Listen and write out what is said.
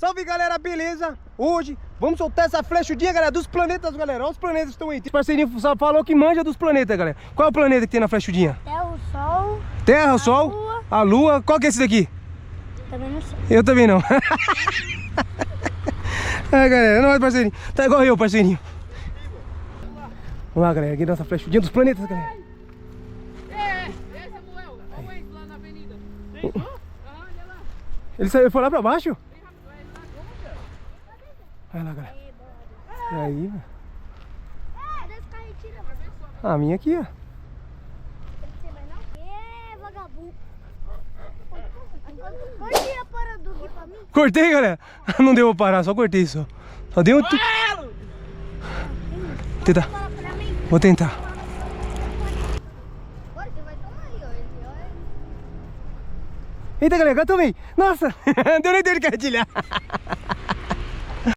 Salve galera, beleza? Hoje vamos soltar essa flechudinha, galera, dos planetas, galera. Olha os planetas que estão aí. O parceirinho falou que manja dos planetas, galera. Qual é o planeta que tem na flechudinha? Terra, o Sol. Terra, o Sol, Lua. a Lua. Qual que é esse daqui? Também não sei. Eu também não. É, galera, não é, parceirinho. Tá igual eu, parceirinho. Vamos lá, galera, aqui nossa flechudinha dos planetas, galera. Samuel, olha ele lá na avenida. Olha lá. Ele foi lá pra baixo? Olha lá, galera. E aí, velho? Cadê esse carretilho? A minha aqui, ó. Vagabundo. Cortei a paraduga pra mim. Cortei, galera. Não deu pra parar, só cortei só. Só deu um... Tentar. Para pra mim. Vou tentar. Agora você vai tomar aí, ó. Esse, ó. Eita, galera, eu também. Nossa, deu nem tempo de cartilhar.